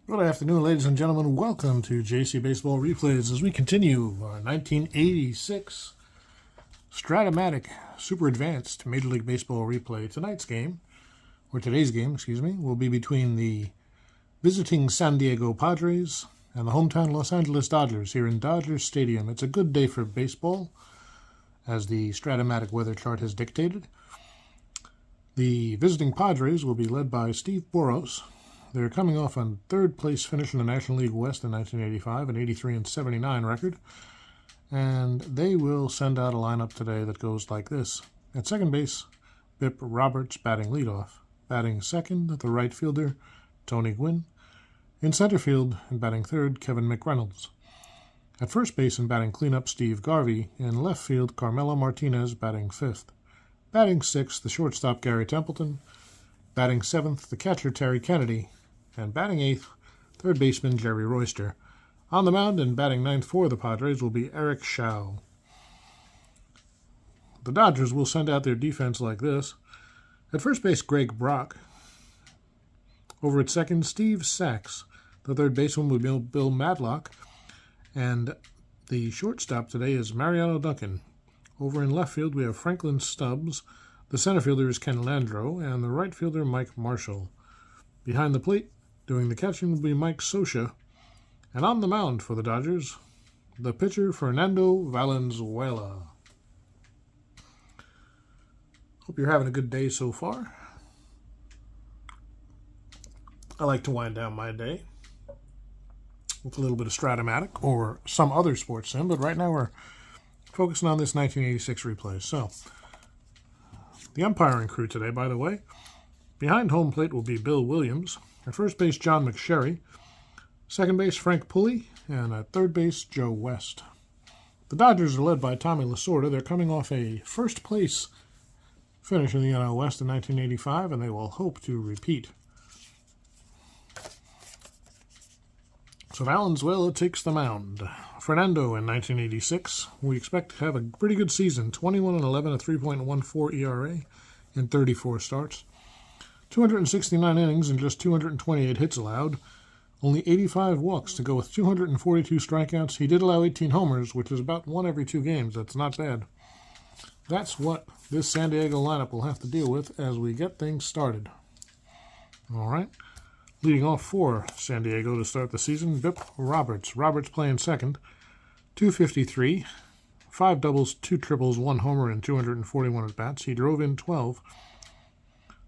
Good afternoon, ladies and gentlemen. Welcome to JC Baseball Replays as we continue our 1986 Strat-O-Matic Super Advanced Major League Baseball replay. Today's game, will be between the visiting San Diego Padres and the hometown Los Angeles Dodgers here in Dodger Stadium. It's a good day for baseball, as the Strat-O-Matic weather chart has dictated. The visiting Padres will be led by Steve Boros. They're coming off on third place finish in the National League West in 1985, an 83-79 record. And they will send out a lineup today that goes like this. At second base, Bip Roberts batting leadoff. Batting second, the right fielder, Tony Gwynn. In center field and batting third, Kevin McReynolds. At first base and batting cleanup, Steve Garvey. In left field, Carmelo Martinez batting fifth. Batting sixth, the shortstop, Gary Templeton. Batting seventh, the catcher, Terry Kennedy. And batting eighth, third baseman Jerry Royster. On the mound and batting ninth for the Padres will be Eric Schau. The Dodgers will send out their defense like this. At first base, Greg Brock. Over at second, Steve Sachs. The third baseman will be Bill Madlock. And the shortstop today is Mariano Duncan. Over in left field, we have Franklin Stubbs. The center fielder is Ken Landro. And the right fielder, Mike Marshall. Behind the plate, doing the catching will be Mike Scioscia. And on the mound for the Dodgers, the pitcher, Fernando Valenzuela. Hope you're having a good day so far. I like to wind down my day with a little bit of Strat-O-Matic or some other sports sim, but right now we're focusing on this 1986 replay. So, the umpiring crew today, by the way, behind home plate will be Bill Williams. At first base, John McSherry. Second base, Frank Pulley. And at third base, Joe West. The Dodgers are led by Tommy Lasorda. They're coming off a first place finish in the NL West in 1985, and they will hope to repeat. So Valenzuela takes the mound. Fernando in 1986. We expect to have a pretty good season. 21-11, a 3.14 ERA in 34 starts. 269 innings and just 228 hits allowed. Only 85 walks to go with 242 strikeouts. He did allow 18 homers, which is about one every 2 games. That's not bad. That's what this San Diego lineup will have to deal with as we get things started. All right. Leading off for San Diego to start the season, Bip Roberts. Roberts playing second. 253. 5 doubles, 2 triples, 1 homer, and 241 at-bats. He drove in 12.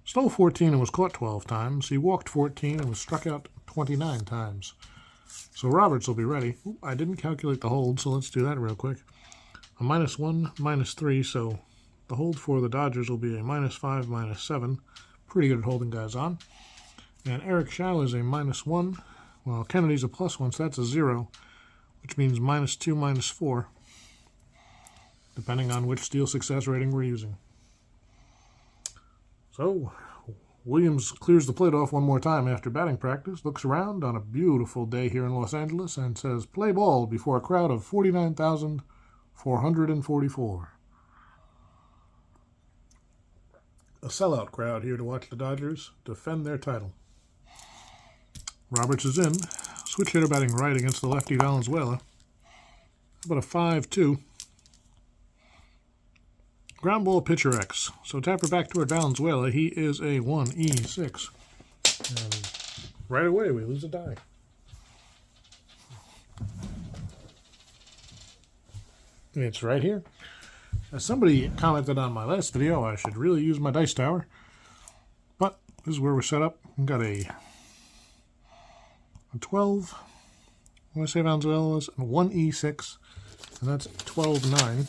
Stole 14 and was caught 12 times. He walked 14 and was struck out 29 times. So Roberts will be ready. Ooh, I didn't calculate the hold, so let's do that real quick. A -1, -3, so the hold for the Dodgers will be a -5, -7. Pretty good at holding guys on. And Eric Schau is a -1. Well, Kennedy's a +1, so that's a 0, which means -2, -4, depending on which steal success rating we're using. So, Williams clears the plate off one more time after batting practice, looks around on a beautiful day here in Los Angeles, and says, "Play ball," before a crowd of 49,444. A sellout crowd here to watch the Dodgers defend their title. Roberts is in. Switch hitter batting right against the lefty Valenzuela. About a 5-2. Ground ball, pitcher X. So tapper back toward Valenzuela. He is a 1E6. And right away we lose a die. It's right here. As somebody commented on my last video, I should really use my dice tower. But this is where we're set up. We've got a 12. I want to say Valenzuela was a 1E6. And that's 12-9.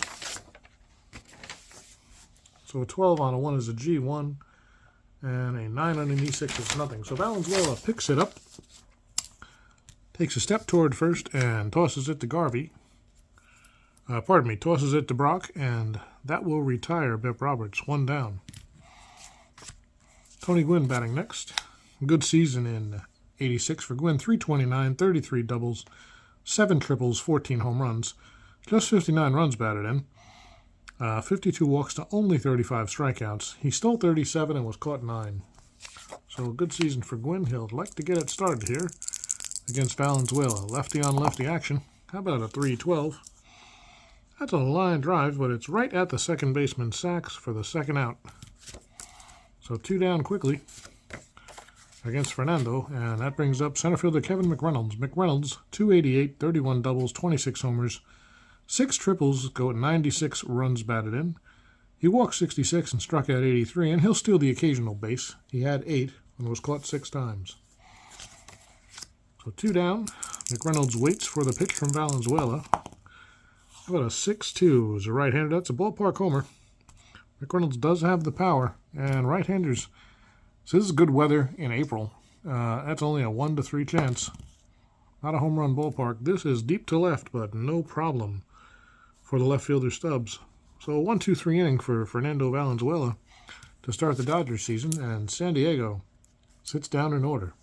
So a 12 on a 1 is a G1, and a 9 on an E6 is nothing. So Valenzuela picks it up, takes a step toward first, and tosses it to Garvey. Tosses it to Brock, and that will retire Bip Roberts, 1 down. Tony Gwynn batting next. Good season in 86 for Gwynn. 329, 33 doubles, 7 triples, 14 home runs. Just 59 runs batted in. 52 walks to only 35 strikeouts. He stole 37 and was caught 9. So a good season for Gwynn. He'll like to get it started here. against Valenzuela. Lefty on lefty action. How about a 3-12? That's a line drive, but it's right at the second baseman's sacks for the second out. So 2 down quickly against Fernando, and that brings up center fielder Kevin McReynolds. McReynolds, 288, 31 doubles, 26 homers, 6 triples, go at 96 runs batted in. He walked 66 and struck out 83, and he'll steal the occasional base. He had 8 and was caught 6 times. So 2 down. McReynolds waits for the pitch from Valenzuela. How about a 6-2 as a right-hander? That's a ballpark homer. McReynolds does have the power, and right-handers. So this is good weather in April. That's only a 1 to 3 chance. Not a home run ballpark. This is deep to left, but no problem for the left fielder Stubbs. So a 1-2-3 inning for Fernando Valenzuela to start the Dodgers season, and San Diego sits down in order.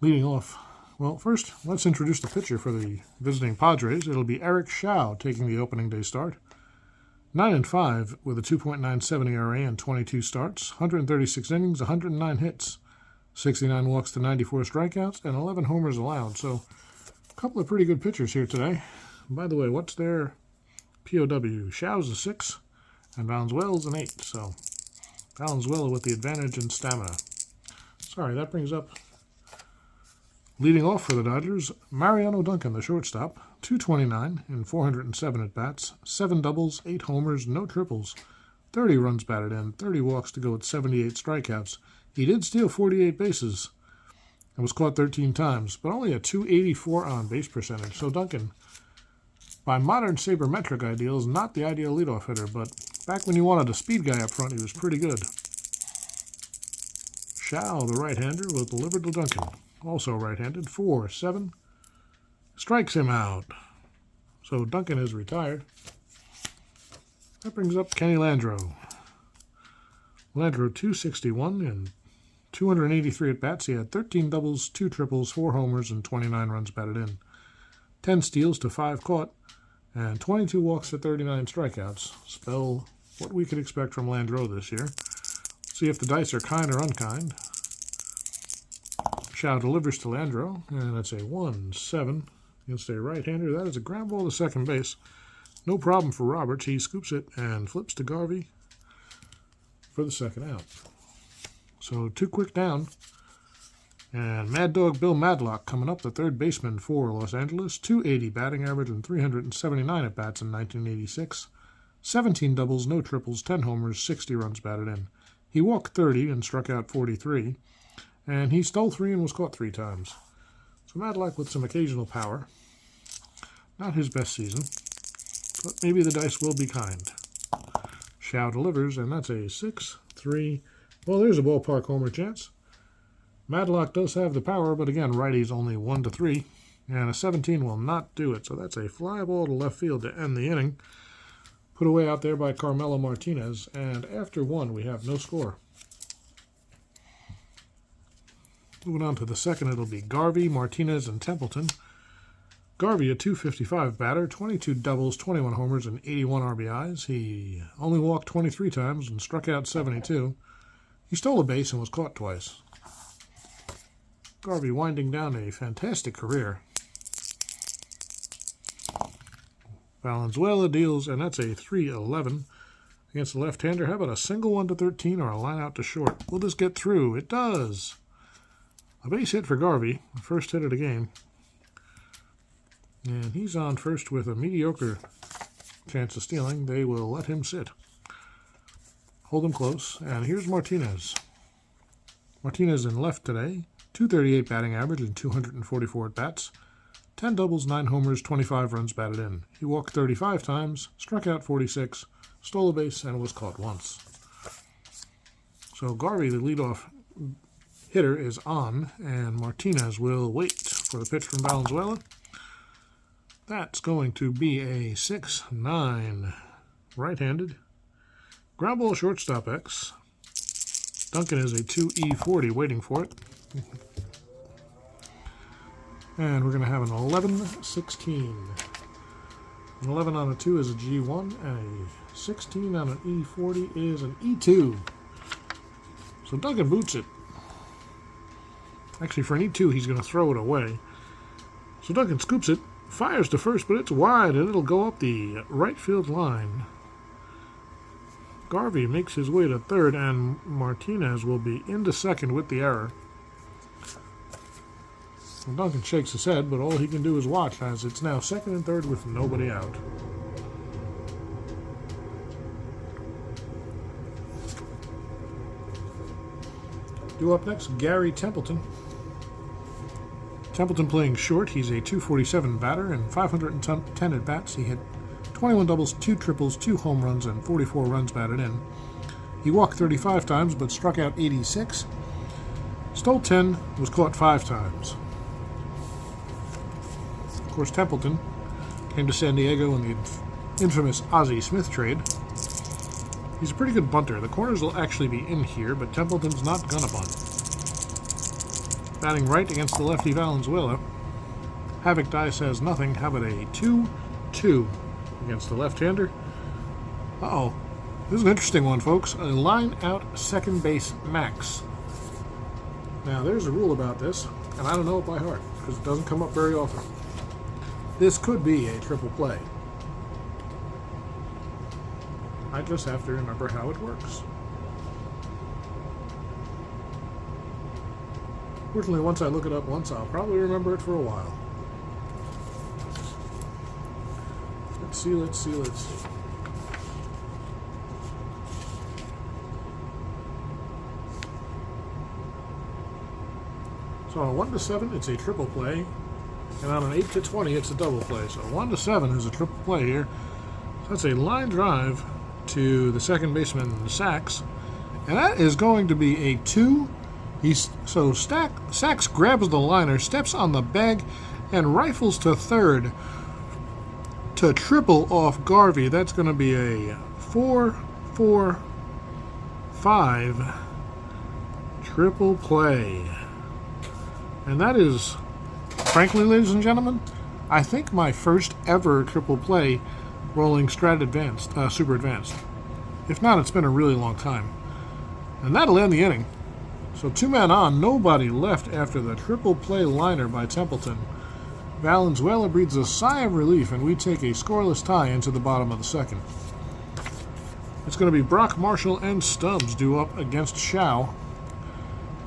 Leading off, well, first, let's introduce the pitcher for the visiting Padres. It'll be Eric Show taking the opening day start. 9-5 with a 2.97 ERA and 22 starts, 136 innings, 109 hits, 69 walks to 94 strikeouts, and 11 homers allowed. So a couple of pretty good pitchers here today. And by the way, what's their POW? Show's a 6, and Valenzuela's an 8. So Valenzuela with the advantage in stamina. Sorry, that brings up leading off for the Dodgers, Mariano Duncan, the shortstop, 229 in 407 at-bats, 7 doubles, 8 homers, no triples, 30 runs batted in, 30 walks to go at 78 strikeouts. He did steal 48 bases and was caught 13 times, but only a 284 on-base percentage. So Duncan, by modern sabermetric ideals, not the ideal leadoff hitter, but back when you wanted a speed guy up front, he was pretty good. Shao, the right-hander, will deliver to Duncan. Also right-handed, 4-7, strikes him out. So Duncan is retired. That brings up Kenny Landreau. Landreau, 261 and 283 at-bats. He had 13 doubles, 2 triples, 4 homers, and 29 runs batted in. 10 steals to 5 caught, and 22 walks to 39 strikeouts. Spell what we could expect from Landreau this year. See if the dice are kind or unkind. Shao delivers to Landreau, and that's a 1-7 against a right-hander. That is a ground ball to second base. No problem for Roberts. He scoops it and flips to Garvey for the second out. So 2 quick down. And Mad Dog Bill Madlock coming up, the third baseman for Los Angeles. 280 batting average and 379 at-bats in 1986. 17 doubles, no triples, 10 homers, 60 runs batted in. He walked 30 and struck out 43. And he stole 3 and was caught 3 times. So Madlock with some occasional power. Not his best season, but maybe the dice will be kind. Shao delivers, and that's a 6-3. Well, there's a ballpark homer chance. Madlock does have the power, but again, righties only 1 to 3. And a 17 will not do it. So that's a fly ball to left field to end the inning. Put away out there by Carmelo Martinez. And after 1, we have no score. Moving on to the second, it'll be Garvey, Martinez, and Templeton. Garvey, a 255 batter, 22 doubles, 21 homers, and 81 RBIs. He only walked 23 times and struck out 72. He stole a base and was caught twice. Garvey winding down a fantastic career. Valenzuela deals, and that's a 3-11 against the left-hander. How about a single 1 to 13 or a line out to short? Will this get through? It does. A base hit for Garvey, the first hit of the game. And he's on first with a mediocre chance of stealing. They will let him sit. Hold him close. And here's Martinez. Martinez in left today. 238 batting average and 244 at-bats. 10 doubles, 9 homers, 25 runs batted in. He walked 35 times, struck out 46, stole a base, and was caught once. So Garvey, the leadoff hitter, is on, and Martinez will wait for the pitch from Valenzuela. That's going to be a 6-9 right-handed. Ground ball shortstop X. Duncan is a 2E40 waiting for it. And we're going to have an 11-16. An 11 on a 2 is a G1, and a 16 on an E40 is an E2. So Duncan boots it. Actually, for an E2, he's going to throw it away. So Duncan scoops it, fires to first, but it's wide, and it'll go up the right field line. Garvey makes his way to third, and Martinez will be into second with the error. And Duncan shakes his head, but all he can do is watch as it's now second and third with nobody out. Due up next, Gary Templeton. Templeton playing short. He's a .247 batter and 510 at-bats. He hit 21 doubles, 2 triples, 2 home runs, and 44 runs batted in. He walked 35 times, but struck out 86. Stole 10, was caught 5 times. Of course, Templeton came to San Diego in the infamous Ozzie Smith trade. He's a pretty good bunter. The corners will actually be in here, but Templeton's not gonna bunt. Batting right against the lefty Valenzuela. Havoc Dice has nothing. How about a 2-2 against the left-hander? Uh-oh. This is an interesting one, folks. A line-out second base max. Now, there's a rule about this, and I don't know it by heart, because it doesn't come up very often. This could be a triple play. I just have to remember how it works. Fortunately, once I look it up once, I'll probably remember it for a while. Let's see. So on a 1 to 7, it's a triple play, and on an 8 to 20, it's a double play. So 1 to 7 is a triple play here. So that's a line drive to the second baseman Sachs, and that is going to be a 2. Sachs grabs the liner, steps on the bag, and rifles to third to triple off Garvey. That's going to be a 4-4-5 triple play. And that is, frankly, ladies and gentlemen, I think my first ever triple play rolling Super Advanced. If not, it's been a really long time. And that'll end the inning. So 2 men on, nobody left after the triple play liner by Templeton. Valenzuela breathes a sigh of relief, and we take a scoreless tie into the bottom of the second. It's going to be Brock, Marshall, and Stubbs due up against Shao.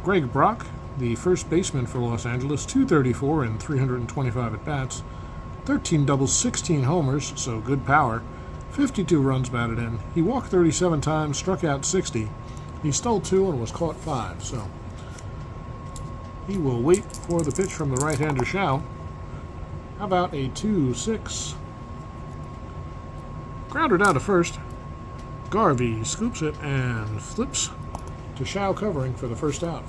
Greg Brock, the first baseman for Los Angeles, .234 and 325 at-bats, 13 doubles, 16 homers, so good power, 52 runs batted in. He walked 37 times, struck out 60. He stole 2 and was caught 5, so he will wait for the pitch from the right-hander Shao. How about a 2-6? Grounder down to first. Garvey scoops it and flips to Shao covering for the first out.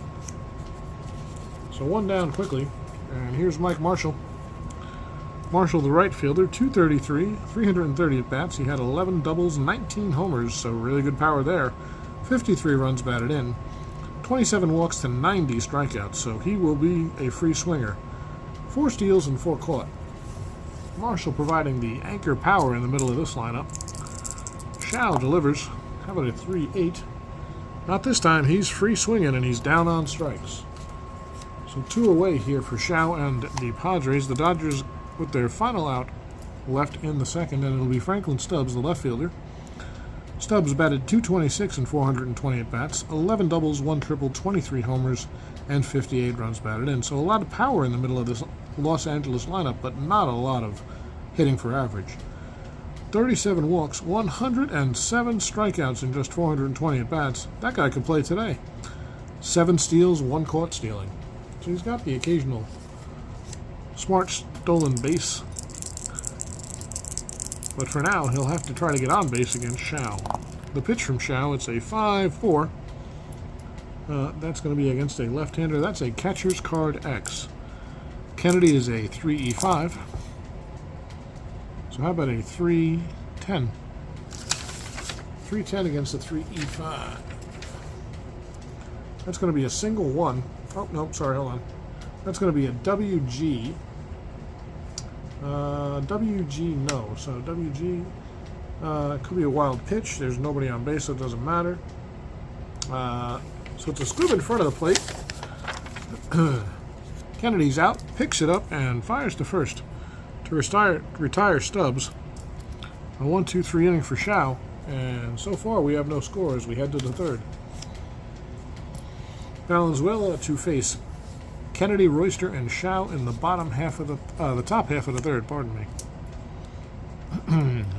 So 1 down quickly, and here's Mike Marshall. Marshall, the right fielder, .233, 330 at-bats. He had 11 doubles, 19 homers, so really good power there. 53 runs batted in, 27 walks to 90 strikeouts, so he will be a free swinger. 4 steals and 4 caught. Marshall providing the anchor power in the middle of this lineup. Shao delivers. How about a 3-8? Not this time. He's free swinging and he's down on strikes. So 2 away here for Shao and the Padres. The Dodgers with their final out left in the second, and it'll be Franklin Stubbs, the left fielder. Stubbs batted .226 and 420 at-bats, 11 doubles, 1 triple, 23 homers, and 58 runs batted in. So a lot of power in the middle of this Los Angeles lineup, but not a lot of hitting for average. 37 walks, 107 strikeouts in just 420 at-bats. That guy could play today. 7 steals, 1 caught stealing. So he's got the occasional smart stolen base. But for now, he'll have to try to get on base against Shao. The pitch from Shao, it's a 5-4. That's going to be against a left-hander. That's a catcher's card X. Kennedy is a 3E5. So how about a 3-10? 3-10 against a 3E5. That's going to be a single 1. Oh, no, sorry, hold on. That's going to be a WG. WG, no. So WG could be a wild pitch. There's nobody on base, so it doesn't matter. So it's a scoop in front of the plate. Kennedy's out, picks it up, and fires to first to retire Stubbs. A 1-2-3 inning for Shao, and so far we have no score as we head to the third. Valenzuela to face Kennedy, Royster, and Shao in the bottom half of the top half of the third. Pardon me.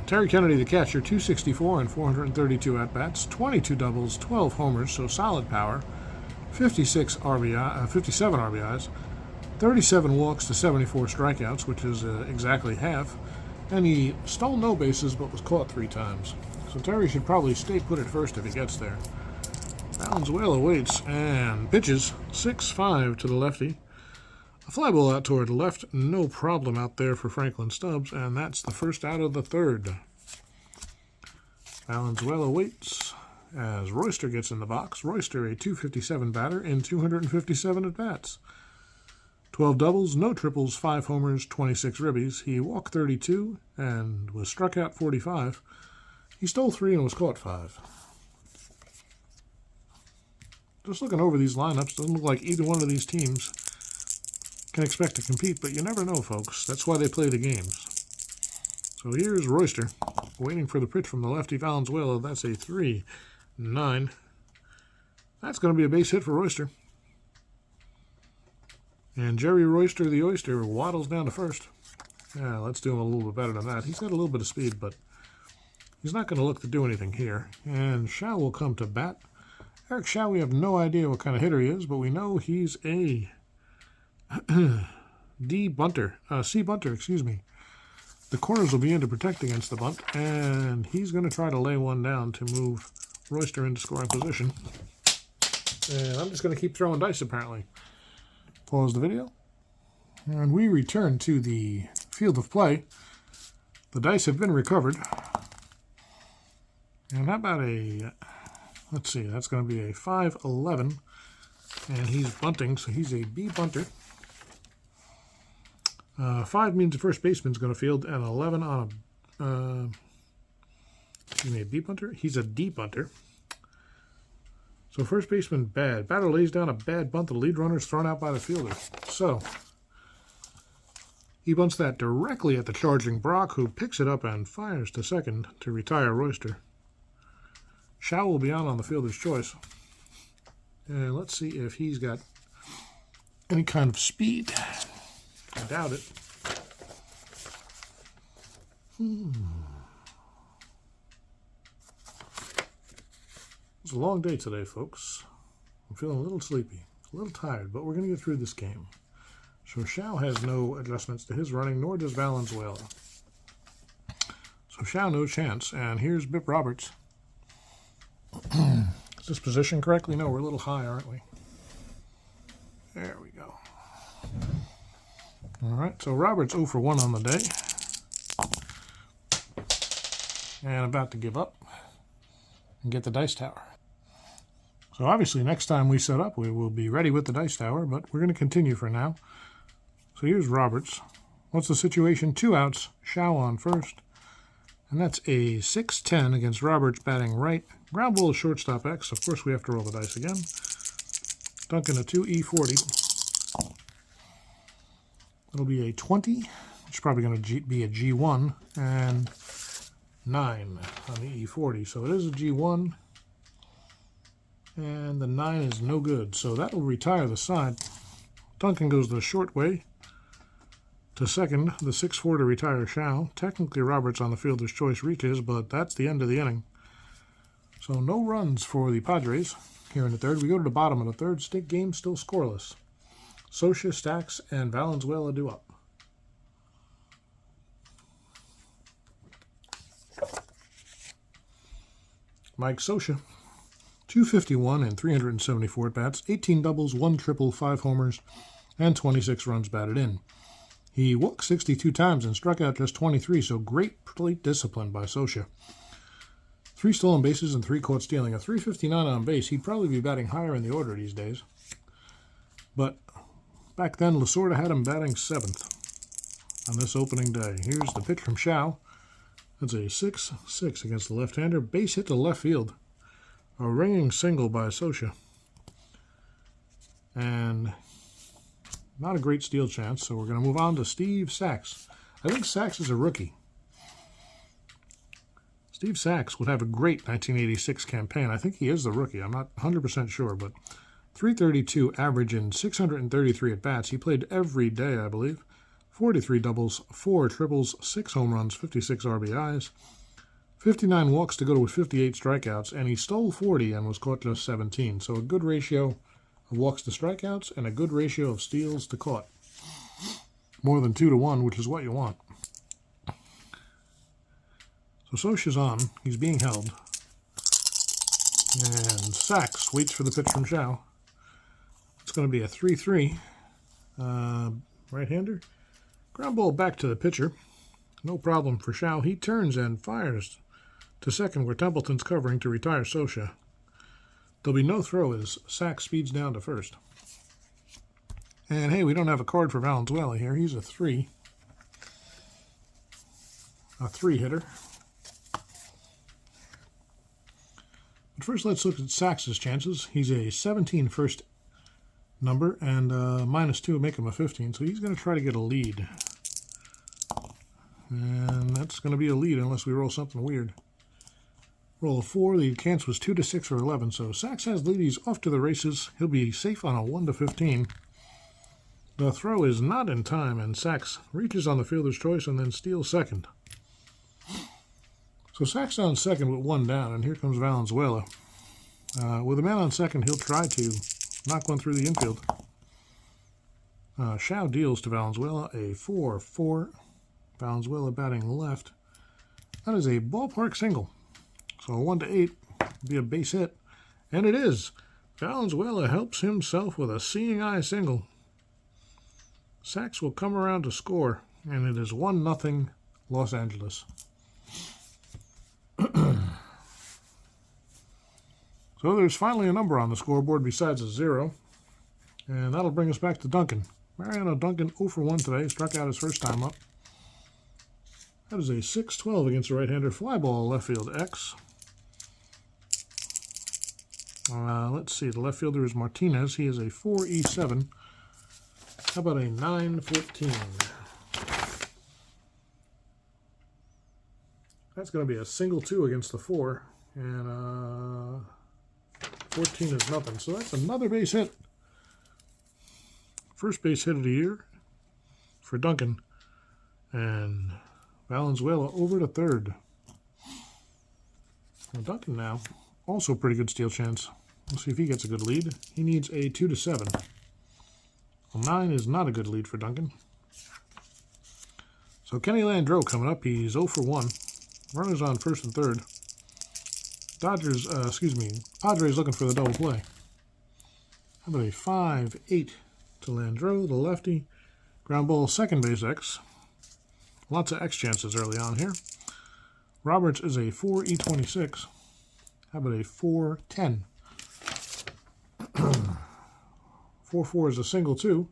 Terry Kennedy, the catcher, 264 and 432 at bats, 22 doubles, 12 homers, so solid power. 57 RBIs, 37 walks to 74 strikeouts, which is exactly half. And he stole no bases but was caught 3 times. So Terry should probably stay put at first if he gets there. Valenzuela waits and pitches 6-5 to the lefty. A fly ball out toward the left, no problem out there for Franklin Stubbs, and that's the first out of the third. Valenzuela waits as Royster gets in the box. Royster, a 257 batter in 257 at-bats. 12 doubles, no triples, 5 homers, 26 ribbies. He walked 32 and was struck out 45. He stole 3 and was caught 5. Just looking over these lineups, doesn't look like either one of these teams can expect to compete, but you never know, folks. That's why they play the games. So here's Royster, waiting for the pitch from the lefty Valenzuela. That's a 3-9. That's going to be a base hit for Royster. And Jerry Royster, the Oyster, waddles down to first. Yeah, let's do him a little bit better than that. He's got a little bit of speed, but he's not going to look to do anything here. And Shao will come to bat. Eric Shao, we have no idea what kind of hitter he is, but we know he's a C bunter, excuse me. The corners will be in to protect against the bunt, and he's going to try to lay one down to move Royster into scoring position. And I'm just going to keep throwing dice, apparently. Pause the video. And we return to the field of play. The dice have been recovered. And how about a... Let's see, that's going to be a 5-11, and he's bunting, so he's a B bunter. 5 means the first baseman's going to field, and 11 on a B bunter? He's a D bunter. So first baseman, bad. Batter lays down a bad bunt. The lead runner's thrown out by the fielder. So he bunts that directly at the charging Brock, who picks it up and fires to second to retire Royster. Shao will be out on the fielder's choice. And let's see if he's got any kind of speed. I doubt it. It's a long day today, folks. I'm feeling a little sleepy, a little tired, but we're going to get through this game. So Shao has no adjustments to his running, nor does Valenzuela. So Shao, no chance. And here's Bip Roberts. Is this position correctly? No, we're a little high, aren't we? There we go. All right, so Roberts 0 for 1 on the day. And about to give up and get the dice tower. So obviously next time we set up, we will be ready with the dice tower, but we're going to continue for now. So here's Roberts. What's the situation? 2 outs, Shao on first. And that's a 6-10 against Roberts batting right. Ground ball is shortstop X. Of course, we have to roll the dice again. Duncan a 2E40. It'll be a 20, which is probably going to be a G1, and 9 on the E40. So it is a G1, and the 9 is no good. So that will retire the side. Duncan goes the short way to second, the 6-4 to retire Shao. Technically, Roberts on the fielder's choice reaches, but that's the end of the inning. So no runs for the Padres here in the third. We go to the bottom of the third. Game still scoreless. Socia, Stacks, and Valenzuela do up. Mike Socia, 251 and 374 at-bats, 18 doubles, 1 triple, 5 homers, and 26 runs batted in. He walked 62 times and struck out just 23, so great plate discipline by Socia. 3 stolen bases and 3 caught stealing. A 359 on base. He'd probably be batting higher in the order these days. But back then, Lasorda had him batting 7th on this opening day. Here's the pitch from Shao. That's a 6-6 against the left-hander. Base hit to left field. A ringing single by Socia. And Not a great steal chance, so we're going to move on to Steve Sachs. I think Sachs is a rookie. Steve Sachs would have a great 1986 campaign. I think he is the rookie. I'm not 100% sure, but 332 average in 633 at-bats. He played every day, I believe. 43 doubles, 4 triples, 6 home runs, 56 RBIs, 59 walks to go with 58 strikeouts, and he stole 40 and was caught just 17. So a good ratio of walks to strikeouts and a good ratio of steals to caught. More than 2 to 1, which is what you want. So Scioscia's on. He's being held. And Sachs waits for the pitch from Xiao. It's going to be a 3-3. Right-hander. Ground ball back to the pitcher. No problem for Xiao. He turns and fires to second where Templeton's covering to retire Scioscia. There'll be no throw as Sachs speeds down to first. And hey, we don't have a card for Valenzuela here. He's a 3. A 3-hitter. But first, let's look at Sachs's chances. He's a 17 first number, and -2 would make him a 15, so he's going to try to get a lead. And that's going to be a lead unless we roll something weird. Roll a 4, the chance was 2 to 6 or 11, so Sachs has lead. He's off to the races. He'll be safe on a 1 to 15. The throw is not in time, and Sachs reaches on the fielder's choice and then steals second. So Sachs on second with 1 down, and here comes Valenzuela. With a man on second, he'll try to knock one through the infield. Xiao deals to Valenzuela a 4-4. Valenzuela batting left. That is a ballpark single. So a 1 to 8 would be a base hit. And it is. Valenzuela helps himself with a seeing eye single. Sachs will come around to score, and it is 1-0 Los Angeles. So there's finally a number on the scoreboard besides a 0. And that'll bring us back to Duncan. Mariano Duncan 0 for 1 today. Struck out his first time up. That is a 6-12 against the right-hander. Fly ball left field X. Let's see. The left fielder is Martinez. He is a 4E7. How about a 9-14? That's going to be a single 2 against the 4. And 14 is nothing. So that's another base hit. First base hit of the year for Duncan. And Valenzuela over to third. Well, Duncan now, also pretty good steal chance. We'll see if he gets a good lead. He needs a 2 to 7. Well, 9 is not a good lead for Duncan. So Kenny Landreau coming up. He's 0 for 1. Runners on first and third. Padres looking for the double play. How about a 5-8 to Landreau, the lefty. Ground ball, second base X. Lots of X chances early on here. Roberts is a 4E26. How about a 4-10? 4-4 is a single 2.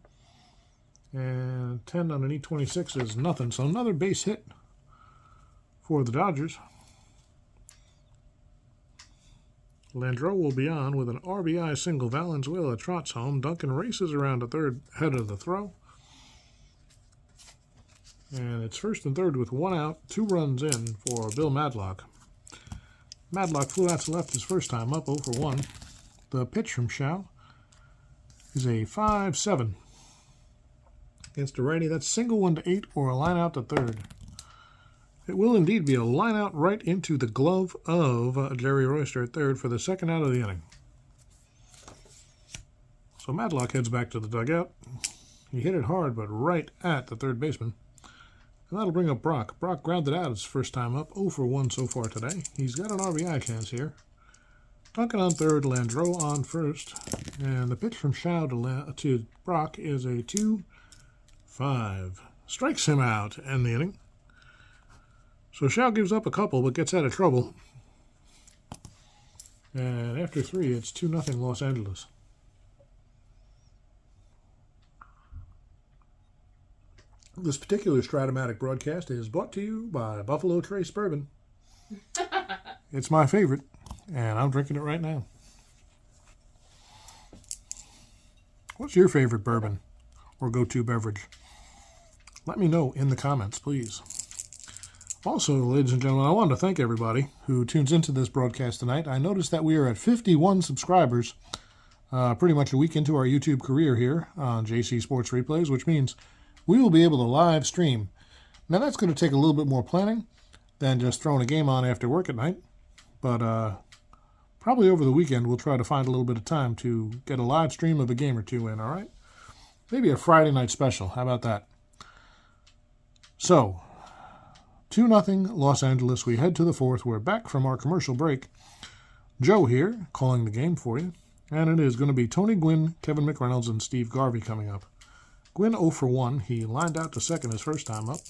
And 10 on an E26 is nothing. So another base hit for the Dodgers. Landreau will be on with an RBI single. Valenzuela trots home. Duncan races around to third ahead of the throw. And it's first and third with 1 out, 2 runs in for Bill Madlock. Madlock flew out to left his first time up, 0 for 1. The pitch from Xiao is a 5-7. Against a righty, that's single 1 to 8 or a line out to third. It will indeed be a line out right into the glove of Jerry Royster at third for the second out of the inning. So Madlock heads back to the dugout. He hit it hard, but right at the third baseman. And that'll bring up Brock. Brock grounded out his first time up, 0 for 1 so far today. He's got an RBI chance here. Duncan on third, Landreau on first. And the pitch from Xiao to Brock is a 2-5. Strikes him out in the inning. So Xiao gives up a couple, but gets out of trouble. And after 3, it's 2-0 Los Angeles. This particular Strat-O-Matic broadcast is brought to you by Buffalo Trace Bourbon. It's my favorite, and I'm drinking it right now. What's your favorite bourbon? or go-to beverage? Let me know in the comments, please. Also, ladies and gentlemen, I wanted to thank everybody who tunes into this broadcast tonight. I noticed that we are at 51 subscribers, pretty much a week into our YouTube career here on JC Sports Replays, which means we will be able to live stream. Now, that's going to take a little bit more planning than just throwing a game on after work at night, but probably over the weekend we'll try to find a little bit of time to get a live stream of a game or two in, all right? Maybe a Friday night special. How about that? So, 2-0 Los Angeles. We head to the fourth. We're back from our commercial break. Joe here, calling the game for you. And it is going to be Tony Gwynn, Kevin McReynolds, and Steve Garvey coming up. Gwynn 0 for 1. He lined out to second his first time up.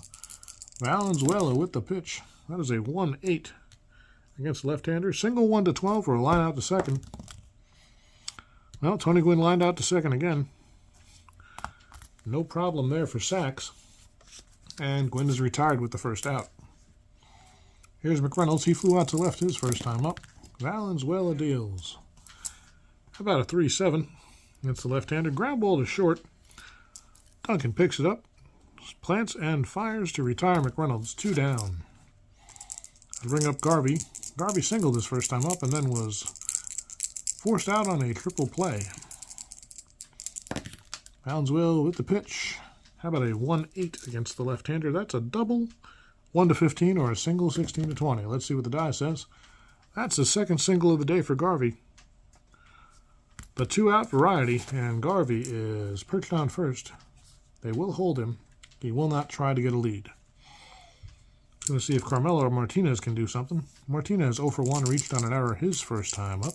Valenzuela with the pitch. That is a 1-8 against the left-hander. Single 1 to 12 for a line out to second. Well, Tony Gwynn lined out to second again. No problem there for sacks. And Gwynn is retired with the first out. Here's McReynolds. He flew out to left his first time up. Valenzuela deals. How about a 3-7 against the left-hander? Ground ball to short. Duncan picks it up, plants and fires to retire McReynolds. 2 down. I'll bring up Garvey. Garvey singled his first time up and then was forced out on a triple play. Valenzuela with the pitch. How about a 1-8 against the left-hander? That's a double, 1 to 15, or a single, 16 to 20. Let's see what the die says. That's the second single of the day for Garvey. The 2-out variety, and Garvey is perched on first. They will hold him. He will not try to get a lead. Going to see if Carmelo or Martinez can do something. Martinez 0 for 1, reached on an error his first time up.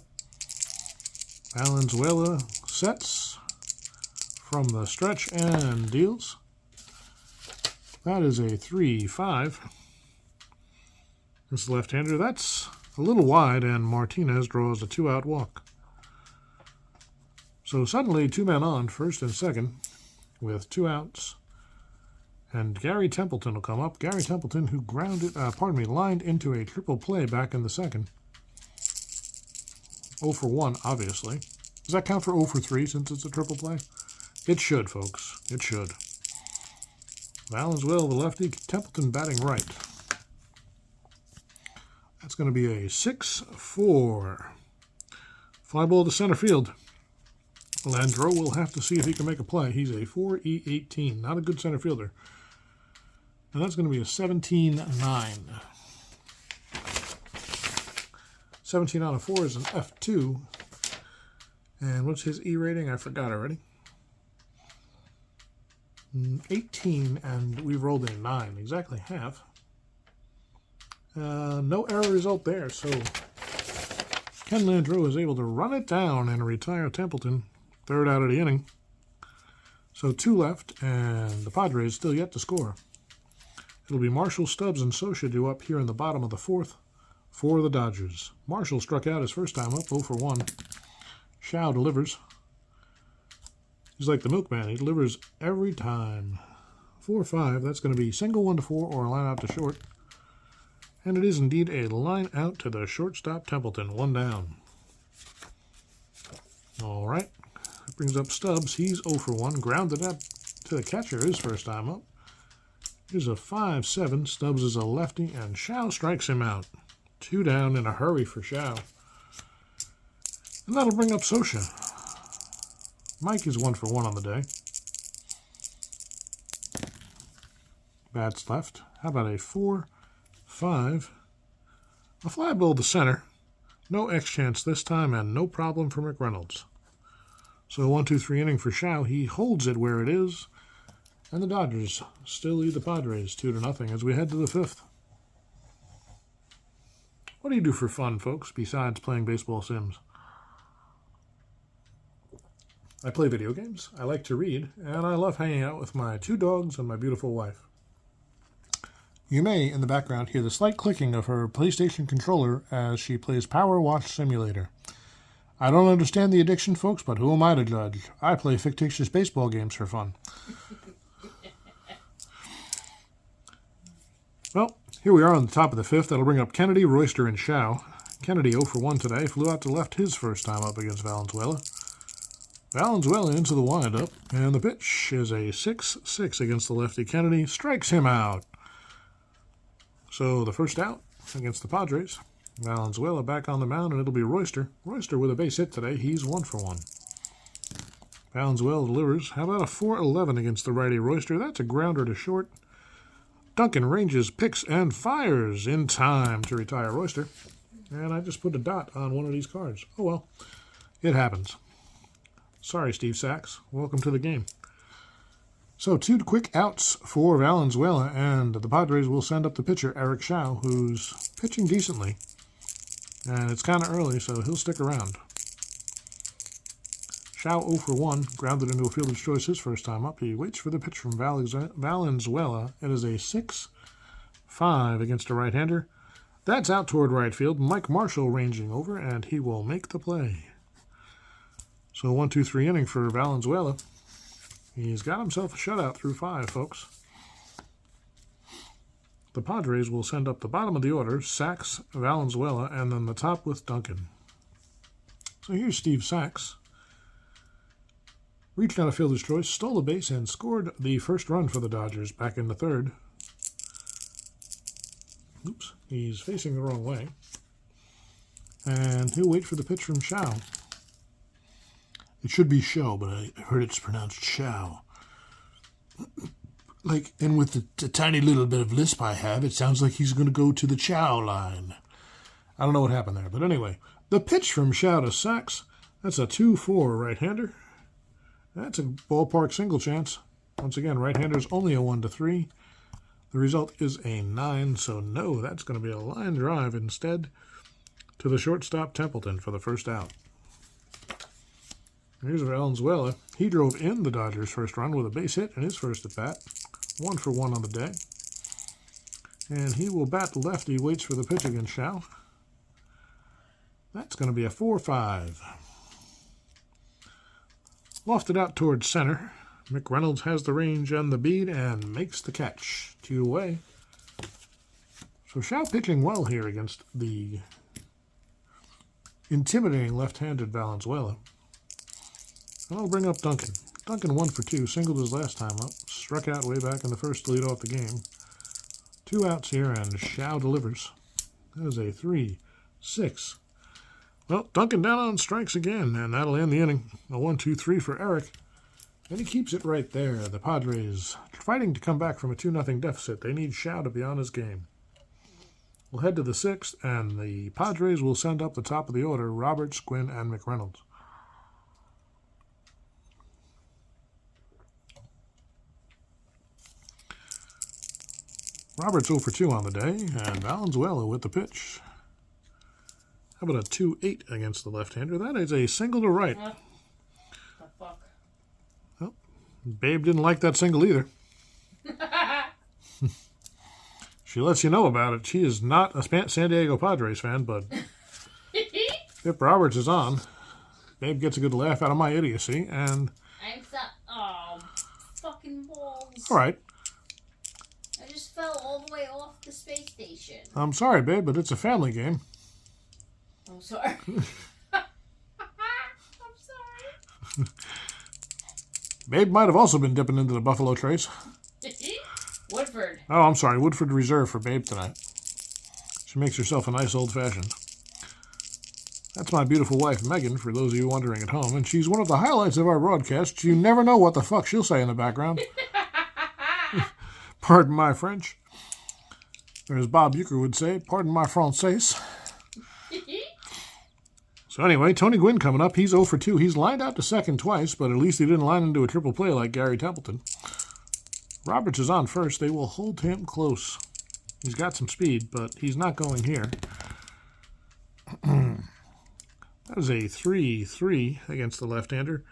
Valenzuela sets from the stretch and deals. That is a 3-5. This left-hander, that's a little wide, and Martinez draws a 2-out walk. So suddenly 2 men on, first and second, with 2 outs. And Gary Templeton will come up. Gary Templeton, who lined into a triple play back in the second. 0 for 1, obviously. Does that count for 0 for 3 since it's a triple play? It should, folks. It should. Valenzuela, the lefty. Templeton batting right. That's going to be a 6-4. Fly ball to center field. Landreau will have to see if he can make a play. He's a 4-E-18. Not a good center fielder. And that's going to be a 17-9. 17 out of 4 is an F2. And what's his E rating? I forgot already. 18, and we've rolled a 9. Exactly half. No error result there, so Ken Landreau is able to run it down and retire Templeton. 3rd out of the inning. So 2 left, and the Padres still yet to score. It'll be Marshall, Stubbs, and Socha due up here in the bottom of the 4th for the Dodgers. Marshall struck out his first time up, 0 for 1. Shao delivers. He's like the milkman. He delivers every time. 4-5. That's going to be single 1 to 4 or a line out to short. And it is indeed a line out to the shortstop Templeton. 1 down. All right. That brings up Stubbs. He's 0 for 1. Grounded up to the catcher his first time up. Here's a 5-7. Stubbs is a lefty, and Shao strikes him out. 2 down in a hurry for Shao. And that'll bring up Socha. Mike is 1 for 1 on the day. Bats left. How about a 4-5? A fly ball to center. No X chance this time, and no problem for McReynolds. So 1-2-3 inning for Shao. He holds it where it is. And the Dodgers still lead the Padres 2-0 as we head to the 5th. What do you do for fun, folks, besides playing baseball sims? I play video games, I like to read, and I love hanging out with my 2 dogs and my beautiful wife. You may, in the background, hear the slight clicking of her PlayStation controller as she plays Power Wash Simulator. I don't understand the addiction, folks, but who am I to judge? I play fictitious baseball games for fun. Well, here we are on the top of the 5th. That'll bring up Kennedy, Royster, and Shao. Kennedy 0 for 1 today. Flew out to left his first time up against Valenzuela. Valenzuela into the windup, and the pitch is a 6-6 against the lefty. Kennedy strikes him out. So the first out against the Padres. Valenzuela back on the mound, and it'll be Royster. Royster with a base hit today. He's 1 for 1. Valenzuela delivers. How about a 4-11 against the righty Royster? That's a grounder to short. Duncan ranges, picks, and fires in time to retire Royster. And I just put a dot on one of these cards. Oh well, it happens. Sorry, Steve Sachs. Welcome to the game. So 2 quick outs for Valenzuela, and the Padres will send up the pitcher, Eric Shao, who's pitching decently. And it's kind of early, so he'll stick around. Shao 0 for 1, grounded into a fielder's choice his first time up. He waits for the pitch from Valenzuela. It is a 6-5 against a right-hander. That's out toward right field. Mike Marshall ranging over, and he will make the play. So 1-2-3 inning for Valenzuela. He's got himself a shutout through 5, folks. The Padres will send up the bottom of the order, Sachs, Valenzuela, and then the top with Duncan. So here's Steve Sachs. Reached out a fielder's choice, stole a base, and scored the first run for the Dodgers back in the 3rd. Oops, he's facing the wrong way. And he'll wait for the pitch from Shao. It should be show, but I heard it's pronounced Shao. And with the tiny little bit of lisp I have, it sounds like he's going to go to the chow line. I don't know what happened there, but anyway. The pitch from Shao to Sachs, that's a 2-4 right-hander. That's a ballpark single chance. Once again, right-hander's only a 1-3. The result is a 9, so no, that's going to be a line drive instead to the shortstop Templeton for the first out. Here's Valenzuela. He drove in the Dodgers' first run with a base hit in his first at-bat. 1 for 1 on the day. And he will bat lefty, waits for the pitch against Shao. That's going to be a 4-5. Lofted out towards center. McReynolds has the range and the bead and makes the catch. 2 away. So Shao pitching well here against the intimidating left-handed Valenzuela. And I'll bring up Duncan. Duncan 1 for 2, singled his last time up. Struck out way back in the first to lead off the game. 2 outs here, and Shao delivers. That is a 3-6. Well, Duncan down on strikes again, and that'll end the inning. A 1-2-3 for Eric. And he keeps it right there. The Padres fighting to come back from a 2-0 deficit. They need Shao to be on his game. We'll head to the 6th, and the Padres will send up the top of the order, Roberts, Gwynn, and McReynolds. Roberts 0 for 2 on the day, and Valenzuela with the pitch. How about a 2-8 against the left-hander? That is a single to right. The fuck? Well, Babe didn't like that single either. She lets you know about it. She is not a San Diego Padres fan, but if Roberts is on, Babe gets a good laugh out of my idiocy, and... I'm so... Oh, fucking balls. All right. I just fell all the way off the space station. I'm sorry, Babe, but it's a family game. I'm sorry. I'm sorry. Babe might have also been dipping into the Buffalo Trace. Woodford. Oh, I'm sorry. Woodford Reserve for Babe tonight. She makes herself a nice old-fashioned. That's my beautiful wife, Megan, for those of you wondering at home. And she's one of the highlights of our broadcast. You never know what the fuck she'll say in the background. Pardon my French. Or as Bob Uecker would say, pardon my Français. So anyway, Tony Gwynn coming up. He's 0 for 2. He's lined out to second twice, but at least he didn't line into a triple play like Gary Templeton. Roberts is on first. They will hold him close. He's got some speed, but he's not going here. That is a 3-3 against the left-hander.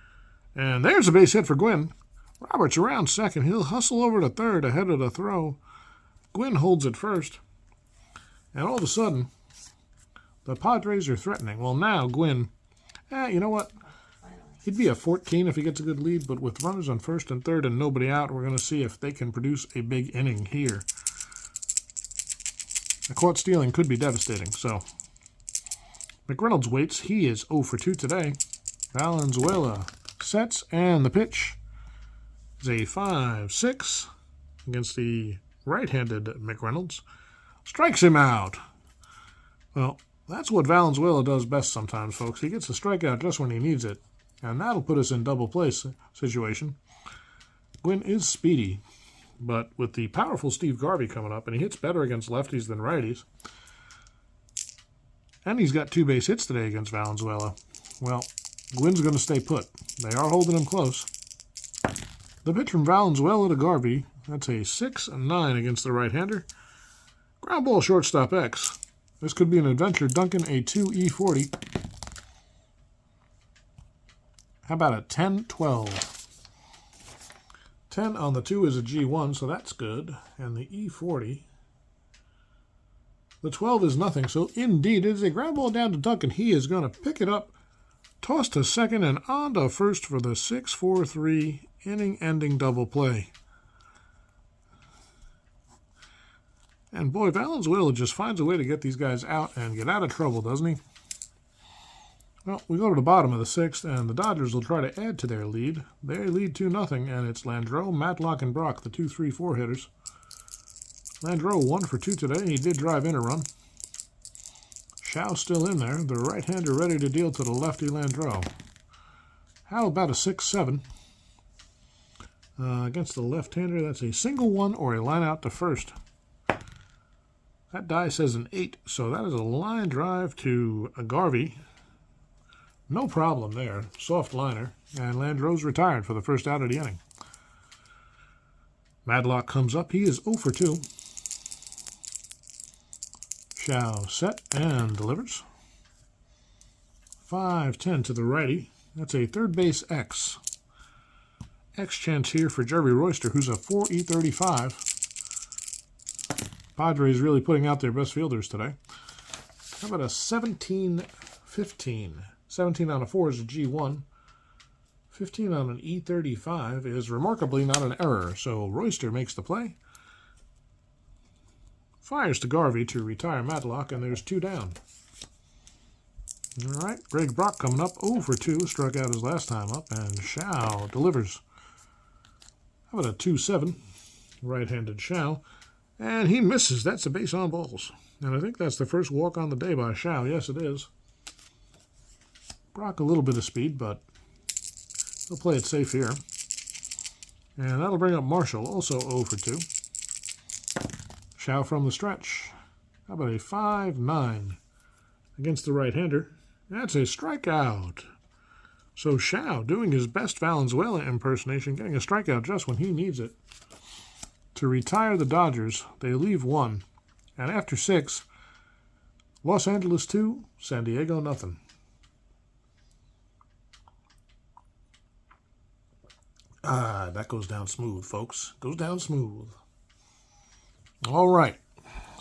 And there's a base hit for Gwynn. Roberts around second. He'll hustle over to third ahead of the throw. Gwynn holds it first. And all of a sudden, the Padres are threatening. Well, now Gwynn, you know what? He'd be a 14 if he gets a good lead, but with runners on first and third and nobody out, we're going to see if they can produce a big inning here. A caught stealing could be devastating, so. McReynolds waits. He is 0 for 2 today. Valenzuela Sets, and the pitch is a 5-6 against the right-handed McReynolds. Strikes him out. Well, that's what Valenzuela does best sometimes, folks. He gets a strikeout just when he needs it, and that'll put us in double play situation. Gwynn is speedy, but with the powerful Steve Garvey coming up, and he hits better against lefties than righties, and he's got 2 base hits today against Valenzuela, well, Gwynn's going to stay put. They are holding him close. The pitch from Valenzuela to Garvey, that's a 6-9 against the right-hander. Ground ball, shortstop X. This could be an adventure. Duncan, a 2E40. How about a 10-12? 10 on the 2 is a G1, so that's good. And the E40, the 12 is nothing. So indeed, it is a ground ball down to Duncan. He is going to pick it up, toss to second, and on to first for the 6-4-3 inning-ending double play. And boy, Valenzuela just finds a way to get these guys out and get out of trouble, doesn't he? Well, we go to the bottom of the 6th, and the Dodgers will try to add to their lead. They lead 2-0, and it's Landreau, Matlock, and Brock, the 2-3-4 hitters. Landreau 1 for 2 today. He did drive in a run. Shao still in there. The right-hander ready to deal to the lefty Landreau. How about a 6-7? Against the left-hander, that's a single one or a line out to first. That die says an 8, so that is a line drive to Garvey. No problem there. Soft liner. And Landreau's retired for the first out of the inning. Madlock comes up. He is 0 for 2. Shao set and delivers. 5-10 to the righty. That's a third base X. X chance here for Jerry Royster, who's a 4E35. Padres really putting out their best fielders today. How about a 17-15? 17 on a 4 is a G1. 15 on an E35 is remarkably not an error, so Royster makes the play. Fires to Garvey to retire Matlock, and there's 2 down. All right, Greg Brock coming up 0 for 2, struck out his last time up, and Shao delivers. How about a 2-7? Right-handed Shao. And he misses. That's a base on balls. And I think that's the first walk on the day by Shao. Yes, it is. Brock a little bit of speed, but he'll play it safe here. And that'll bring up Marshall, also 0 for 2. Shao from the stretch. How about a 5-9 against the right-hander? That's a strikeout. So Shao doing his best Valenzuela impersonation, getting a strikeout just when he needs it. To retire the Dodgers, they leave 1. And after 6, Los Angeles 2, San Diego nothing. That goes down smooth, folks. Goes down smooth. All right.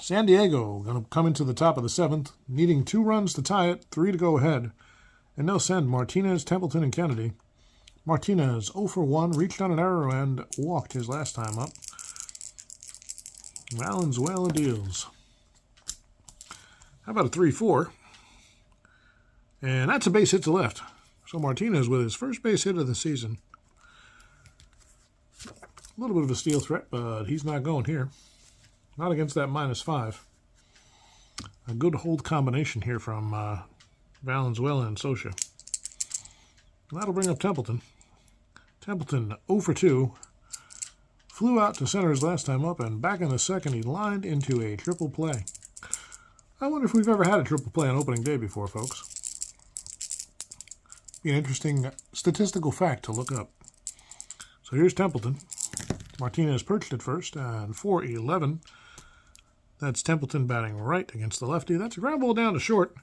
San Diego going to come into the top of the 7th, needing 2 runs to tie it, 3 to go ahead. And they'll send Martinez, Templeton, and Kennedy. Martinez 0 for 1, reached on an error and walked his last time up. Valenzuela deals. How about a 3-4? And that's a base hit to left. So Martinez with his first base hit of the season. A little bit of a steal threat, but he's not going here. Not against that -5. A good hold combination here from Valenzuela and Socha. That'll bring up Templeton. Templeton 0 for 2. Flew out to center his last time up, and back in the 2nd, he lined into a triple play. I wonder if we've ever had a triple play on opening day before, folks. Be an interesting statistical fact to look up. So here's Templeton. Martinez perched at first, and 4-11. That's Templeton batting right against the lefty. That's a ground ball down to short.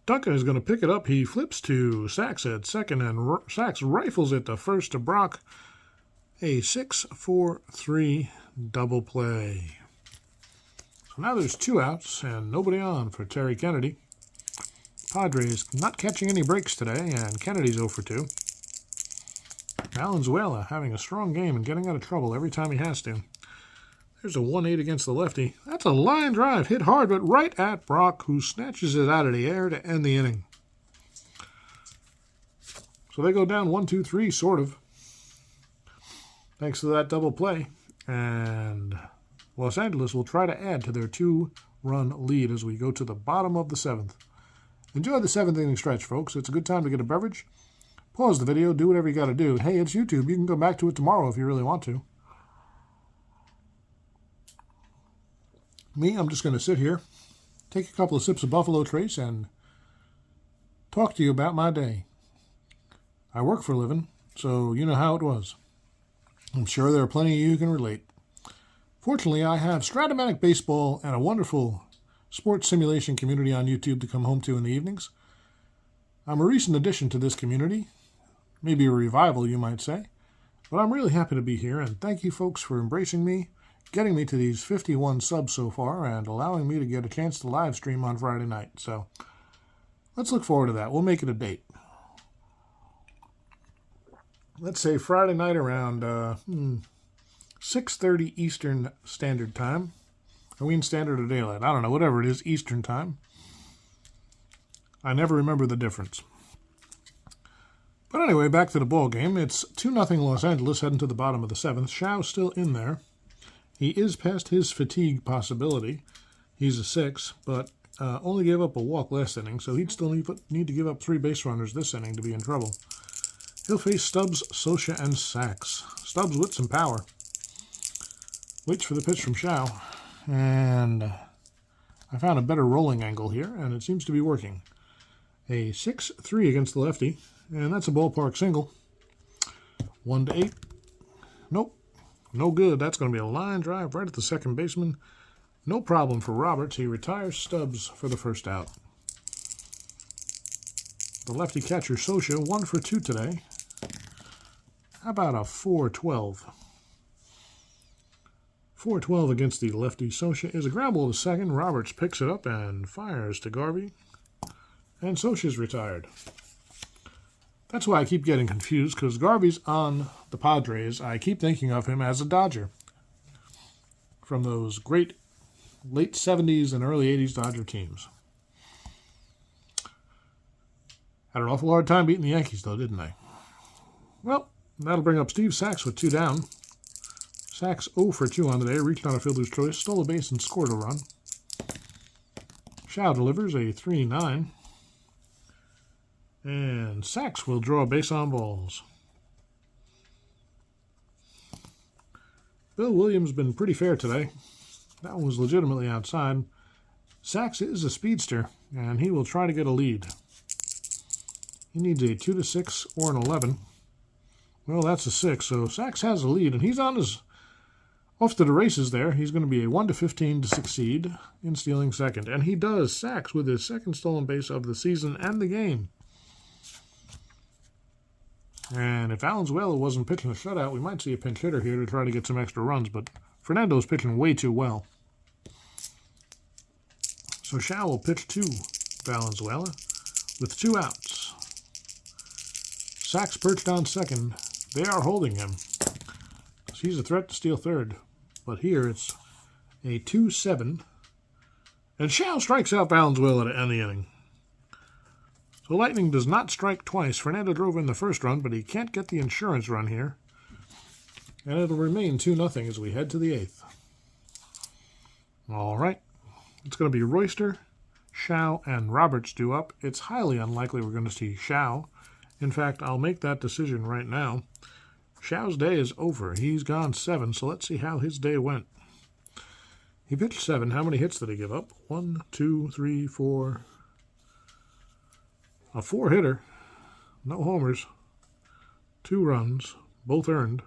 Duncan is going to pick it up. He flips to Sachs at second, and Sachs rifles it to first to Brock. A 6-4-3 double play. So now there's 2 outs and nobody on for Terry Kennedy. Padres not catching any breaks today, and Kennedy's 0 for 2. Valenzuela having a strong game and getting out of trouble every time he has to. There's a 1-8 against the lefty. That's a line drive, hit hard, but right at Brock, who snatches it out of the air to end the inning. So they go down 1-2-3, sort of, thanks to that double play. And Los Angeles will try to add to their 2-run lead as we go to the bottom of the 7th. Enjoy the 7th inning stretch, folks. It's a good time to get a beverage. Pause the video, do whatever you got to do. Hey, it's YouTube. You can go back to it tomorrow if you really want to. Me, I'm just going to sit here, take a couple of sips of Buffalo Trace, and talk to you about my day. I work for a living, so you know how it was. I'm sure there are plenty of you who can relate. Fortunately, I have Strat-O-Matic baseball and a wonderful sports simulation community on YouTube to come home to in the evenings. I'm a recent addition to this community, maybe a revival, you might say, but I'm really happy to be here, and thank you folks for embracing me, getting me to these 51 subs so far, and allowing me to get a chance to live stream on Friday night. So let's look forward to that. We'll make it a date. Let's say Friday night around 6:30 Eastern Standard Time. Are we in Standard or Daylight? I don't know. Whatever it is, Eastern Time. I never remember the difference. But anyway, back to the ball game. It's 2-0 Los Angeles heading to the bottom of the 7th. Xiao's still in there. He is past his fatigue possibility. He's a 6, but only gave up a walk last inning, so he'd still need to give up 3 base runners this inning to be in trouble. He'll face Stubbs, Socha, and Sachs. Stubbs with some power. Waits for the pitch from Xiao. And I found a better rolling angle here, and it seems to be working. A 6-3 against the lefty, and that's a ballpark single. 1-8. Nope. No good. That's going to be a line drive right at the second baseman. No problem for Roberts. He retires Stubbs for the first out. The lefty catcher, Socha, 1 for 2 today. How about a 4-12? 4-12 against the lefty. Socha is a ground ball to second. Roberts picks it up and fires to Garvey. And Socha's retired. That's why I keep getting confused, because Garvey's on the Padres. I keep thinking of him as a Dodger from those great late 70s and early 80s Dodger teams. Had an awful hard time beating the Yankees, though, didn't they? Well, that'll bring up Steve Sachs with 2 down. Sachs 0 for 2 on the day, reached on a fielder's choice, stole a base, and scored a run. Xiao delivers a 3-9. And Sachs will draw base on balls. Bill Williams been pretty fair today. That one was legitimately outside. Sachs is a speedster, and he will try to get a lead. He needs a 2-6 or an 11. Well, that's a 6, so Sachs has a lead, and he's on his off to the races there. He's going to be a 1-15 to succeed in stealing second, and he does. Sachs with his second stolen base of the season and the game. And if Valenzuela wasn't pitching a shutout, we might see a pinch hitter here to try to get some extra runs, but Fernando's pitching way too well. So Xiao will pitch to Valenzuela with 2 outs. Sachs perched on second. They are holding him. He's a threat to steal third. But here it's a 2-7. And Xiao strikes out Valenzuela to end the inning. So Lightning does not strike twice. Fernando drove in the first run, but he can't get the insurance run here. And it'll remain 2-0 as we head to the 8th. All right. It's going to be Royster, Xiao, and Roberts due up. It's highly unlikely we're going to see Xiao. In fact, I'll make that decision right now. Xiao's day is over. He's gone 7, so let's see how his day went. He pitched 7. How many hits did he give up? 1, 2, 3, 4. A 4-hitter. No homers. 2 runs. Both earned.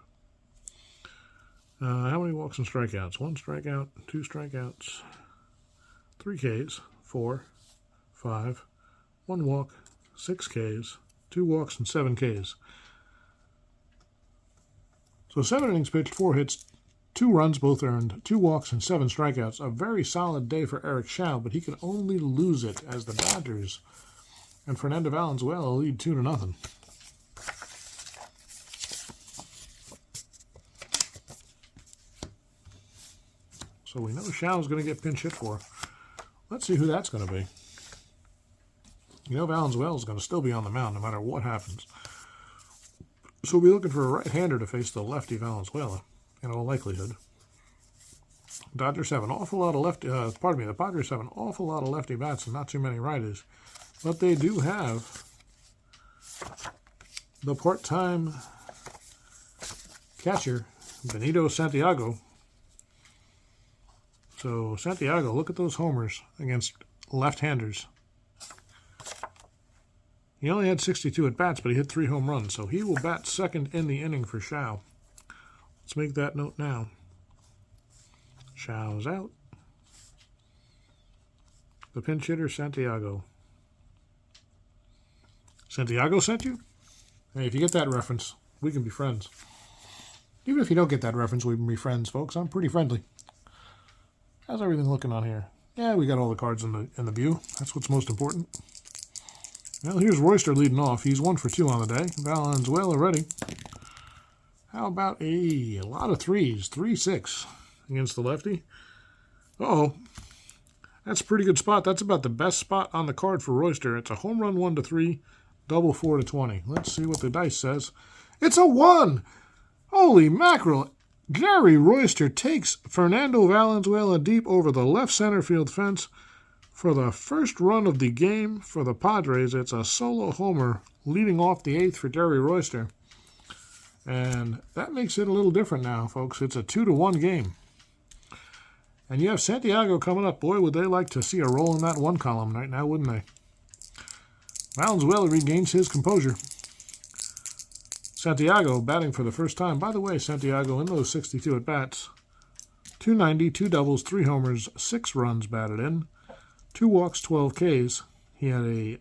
How many walks and strikeouts? 1 strikeout, 2 strikeouts, 3 Ks, 4, 5, 1 walk, 6 Ks, 2 walks, and 7 Ks. So 7 innings pitched, 4 hits, 2 runs, both earned, 2 walks, and 7 strikeouts. A very solid day for Eric Xiao, but he can only lose it as the Dodgers and Fernando Valenzuela lead 2-0. So we know Xiao's going to get pinch hit for. Let's see who that's going to be. You know Valenzuela's going to still be on the mound no matter what happens. So we'll be looking for a right-hander to face the lefty Valenzuela, in all likelihood. Dodgers have an awful lot of lefty. The Padres have an awful lot of lefty bats and not too many righties, but they do have the part-time catcher Benito Santiago. So Santiago, look at those homers against left-handers. He only had 62 at bats, but he hit 3 home runs, so he will bat second in the inning for Shao. Let's make that note now. Shao's out. The pinch hitter, Santiago. Santiago sent you? Hey, if you get that reference, we can be friends. Even if you don't get that reference, we can be friends, folks. I'm pretty friendly. How's everything looking on here? Yeah, we got all the cards in the view. That's what's most important. Well, here's Royster leading off. He's 1 for 2 on the day. Valenzuela ready. How about a lot of threes? 3-6 against the lefty. Uh-oh. That's a pretty good spot. That's about the best spot on the card for Royster. It's a home run 1-3, double 4-20. Let's see what the dice says. It's a 1! Holy mackerel. Gary Royster takes Fernando Valenzuela deep over the left center field fence for the first run of the game for the Padres. It's a solo homer leading off the 8th for Gary Royster. And that makes it a little different now, folks. It's a 2-1 game. And you have Santiago coming up. Boy, would they like to see a roll in that 1 column right now, wouldn't they? Valenzuela regains his composure. Santiago batting for the first time. By the way, Santiago in those 62 at-bats. 290, 2 doubles, 3 homers, 6 runs batted in. 2 walks, 12 Ks. He had a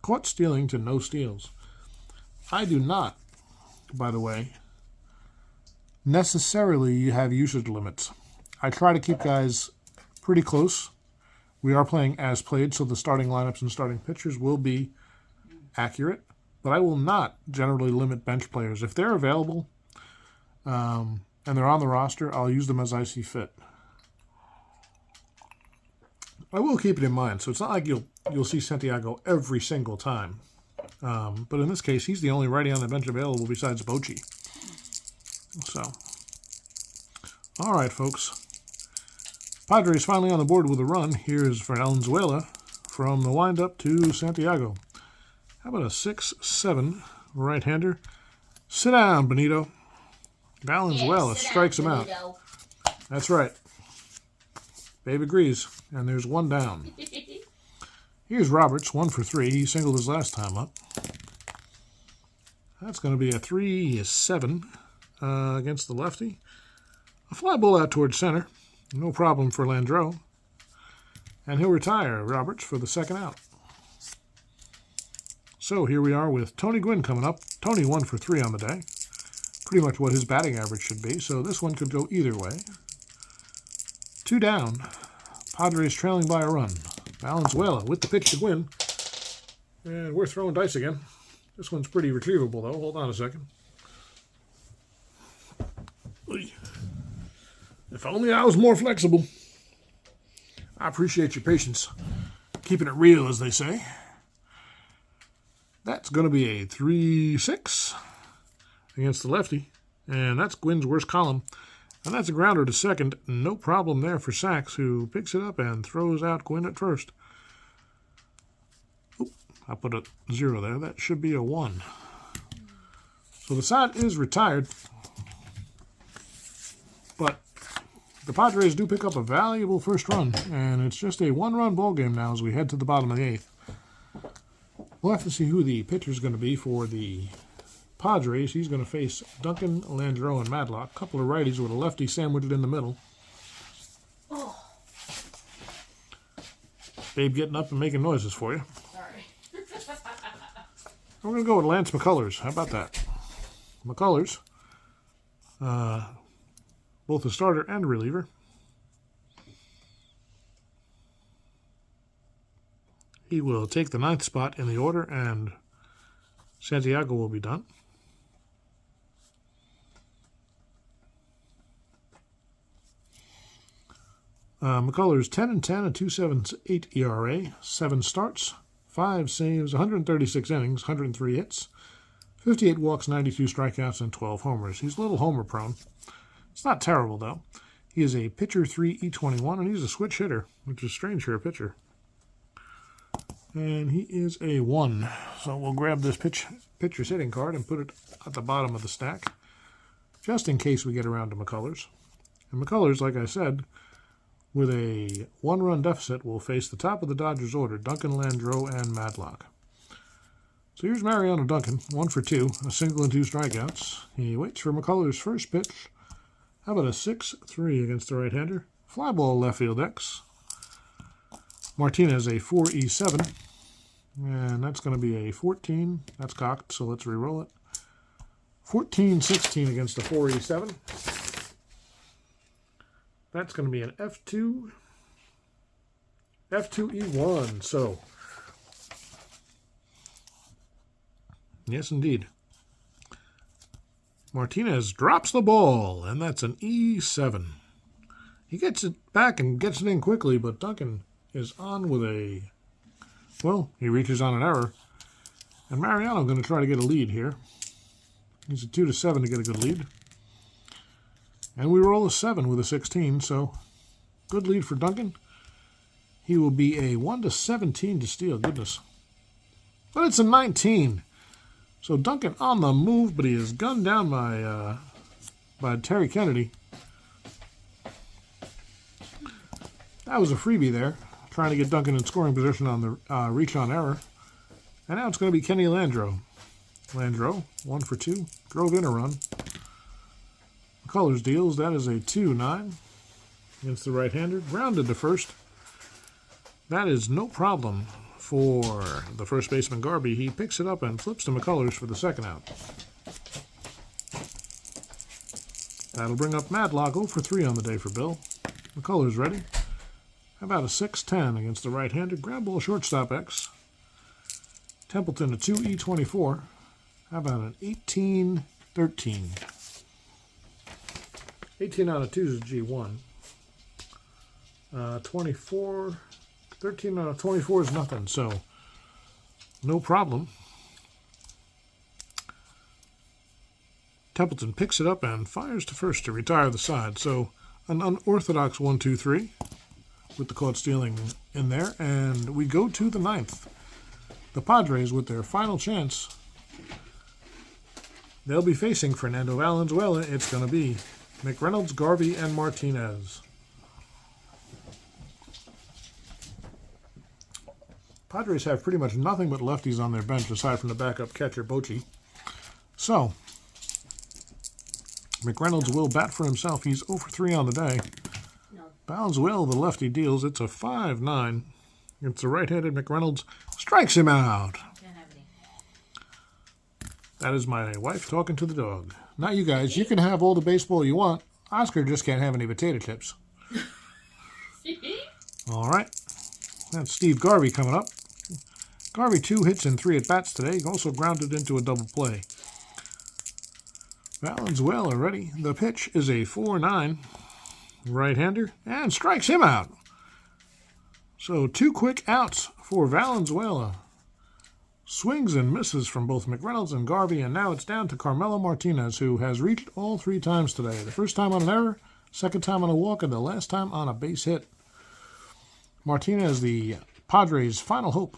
caught stealing to no steals. I do not, by the way, necessarily have usage limits. I try to keep guys pretty close. We are playing as played, so the starting lineups and starting pitchers will be accurate. But I will not generally limit bench players. If they're available and they're on the roster, I'll use them as I see fit. I will keep it in mind, so it's not like you'll see Santiago every single time. But in this case, he's the only righty on the bench available besides Bochy. So, all right, folks. Padres finally on the board with a run. Here's Valenzuela from the windup to Santiago. How about a 6-7 right-hander? Sit down, Benito. Valenzuela strikes him out. That's right. Babe agrees. And there's 1 down. Here's Roberts, 1 for 3. He singled his last time up. That's going to be a 3-7 against the lefty. A fly ball out towards center. No problem for Landreau. And he'll retire Roberts for the 2nd out. So here we are with Tony Gwynn coming up. Tony 1 for 3 on the day. Pretty much what his batting average should be. So this one could go either way. 2 down. Padres trailing by a run. Valenzuela with the pitch to Gwynn. And we're throwing dice again. This one's pretty retrievable, though. Hold on a second. If only I was more flexible. I appreciate your patience. Keeping it real, as they say. That's going to be a 3-6 against the lefty. And that's Gwynn's worst column. And that's a grounder to second. No problem there for Sachs, who picks it up and throws out Gwynn at first. Oop, I put a 0 there. That should be a 1. So the side is retired. But the Padres do pick up a valuable first run. And it's just a 1-run ball game now as we head to the bottom of the 8th. We'll have to see who the pitcher is going to be for the Padres. He's going to face Duncan, Landreau, and Madlock. A couple of righties with a lefty sandwiched in the middle. Oh. Babe getting up and making noises for you. Sorry. We're going to go with Lance McCullers. How about that? McCullers, both a starter and a reliever. He will take the 9th spot in the order, and Santiago will be done. McCullers 10-10, a 2.78 ERA, 7 starts, 5 saves, 136 innings, 103 hits, 58 walks, 92 strikeouts, and 12 homers. He's a little homer prone. It's not terrible, though. He is a pitcher 3 E21, and he's a switch hitter, which is strange for a pitcher. And he is a 1. So we'll grab this pitcher's hitting card and put it at the bottom of the stack, just in case we get around to McCullers. And McCullers, like I said, with a 1-run deficit, will face the top of the Dodgers order, Duncan, Landreau, and Madlock. So here's Mariano Duncan, 1 for 2, a single and 2 strikeouts. He waits for McCullers' first pitch. How about a 6-3 against the right-hander? Fly ball left field X. Martinez a 4E7. And that's going to be a 14. That's cocked, so let's re-roll it. 14-16 against the 4E7. That's going to be an F2. F2E1. So, yes, indeed. Martinez drops the ball, and that's an E7. He gets it back and gets it in quickly, but Duncan is on with a... Well, he reaches on an error. And Mariano going to try to get a lead here. He's a 2-7 to get a good lead. And we roll a 7 with a 16, so good lead for Duncan. He will be a 1-17 to steal. Goodness. But it's a 19. So Duncan on the move, but he is gunned down by Terry Kennedy. That was a freebie there, trying to get Duncan in scoring position on the reach on error. And now it's going to be Kenny Landreau. Landreau, 1 for 2, drove in a run. McCullers deals, that is a 2-9 against the right-hander. Grounded to first. That is no problem for the first baseman Garvey. He picks it up and flips to McCullers for the second out. That'll bring up Madlock 0 for 3 on the day for Bill. McCullers ready. How about a 6-10 against the right-hander? Ground ball shortstop X. Templeton a 2E24. How about an 18-13? 18 out of 2 is a G1. 24, 13 out of 24 is nothing, so no problem. Templeton picks it up and fires to first to retire the side. So an unorthodox 1-2-3 with the caught stealing in there. And we go to the 9th. The Padres with their final chance. They'll be facing Fernando Valenzuela. It's going to be McReynolds, Garvey, and Martinez. Padres have pretty much nothing but lefties on their bench aside from the backup catcher, Bochy. So, McReynolds will bat for himself. He's 0 for 3 on the day. No. Valenzuela, the lefty, deals. It's a 5-9. It's the right-handed McReynolds. Strikes him out. Can't have any. That is my wife talking to the dog. Not you guys. You can have all the baseball you want. Oscar just can't have any potato chips. All right. That's Steve Garvey coming up. Garvey 2 hits and 3 at-bats today. Also grounded into a double play. Valenzuela ready. The pitch is a 4-9. Right-hander. And strikes him out. So 2 quick outs for Valenzuela. Swings and misses from both McReynolds and Garvey, and now it's down to Carmelo Martinez, who has reached all 3 times today. The first time on an error, second time on a walk, and the last time on a base hit. Martinez, the Padres' final hope,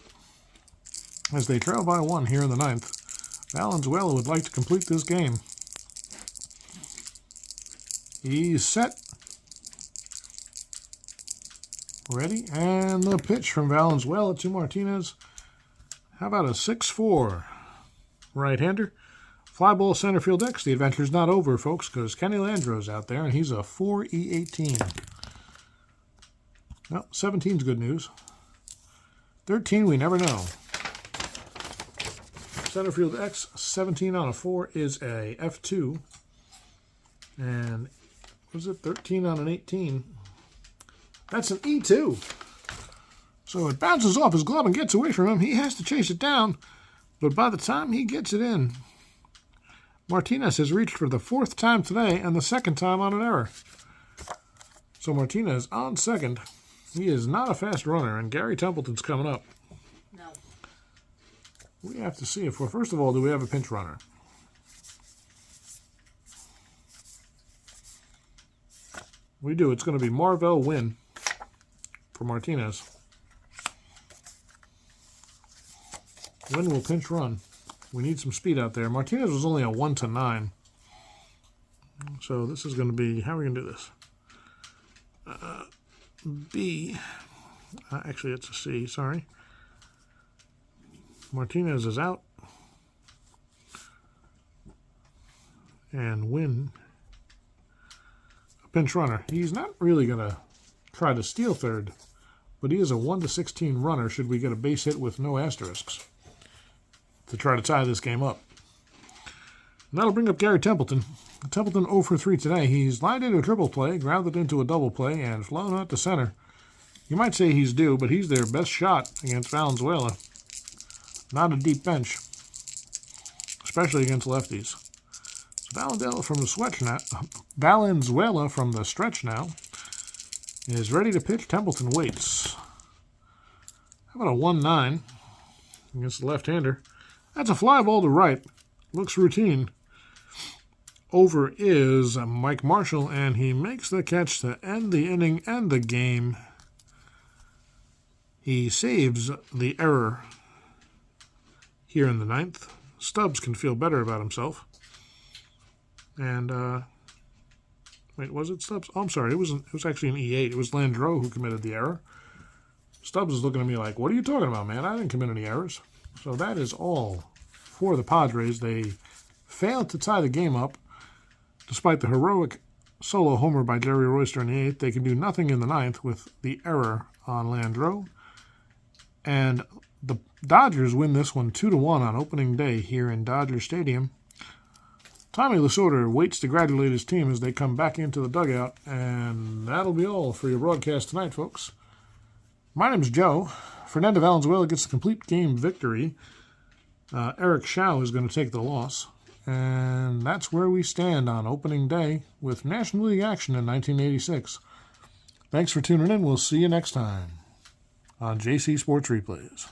as they trail by 1 here in the 9th. Valenzuela would like to complete this game. He's set. Ready, and the pitch from Valenzuela to Martinez. How about a 6-4 right-hander? Fly ball center field X. The adventure's not over, folks, because Kenny Landreau's out there, and he's a 4E18. Well, 17's good news. 13, we never know. Center field X, 17 on a 4 is a F2. And was it 13 on an 18? That's an E2. So it bounces off his glove and gets away from him. He has to chase it down. But by the time he gets it in, Martinez has reached for the 4th time today and the 2nd time on an error. So Martinez on second. He is not a fast runner, and Gary Templeton's coming up. No. We have to see if we're, first of all, do we have a pinch runner? We do. It's going to be Marvell win for Martinez. Win will pinch run. We need some speed out there. Martinez was only a 1-9. So this is going to be, how are we going to do this? B. Actually, it's a C, sorry. Martinez is out. And Win, a pinch runner. He's not really going to try to steal third, but he is a 1-16 runner should we get a base hit with no asterisks to try to tie this game up. And that'll bring up Gary Templeton. Templeton 0 for 3 today. He's lined into a triple play, grounded into a double play, and flown out to center. You might say he's due, but he's their best shot against Valenzuela. Not a deep bench, especially against lefties. Valenzuela from the stretch now is ready to pitch. Templeton waits. How about a 1-9 against the left-hander? That's a fly ball to right. Looks routine. Over is Mike Marshall, and he makes the catch to end the inning and the game. He saves the error here in the 9th. Stubbs can feel better about himself. And, wait, was it Stubbs? Oh, I'm sorry. It was actually an E8. It was Landreau who committed the error. Stubbs is looking at me like, what are you talking about, man? I didn't commit any errors. So that is all for the Padres. They failed to tie the game up. Despite the heroic solo homer by Jerry Royster in the 8th, they can do nothing in the 9th with the error on Landreau. And the Dodgers win this one 2-1 on opening day here in Dodger Stadium. Tommy Lasorda waits to congratulate his team as they come back into the dugout, and that'll be all for your broadcast tonight, folks. My name's Joe. Fernando Valenzuela gets the complete game victory. Eric Shao is going to take the loss, and that's where we stand on opening day with National League action in 1986. Thanks for tuning in. We'll see you next time on JC Sports Replays.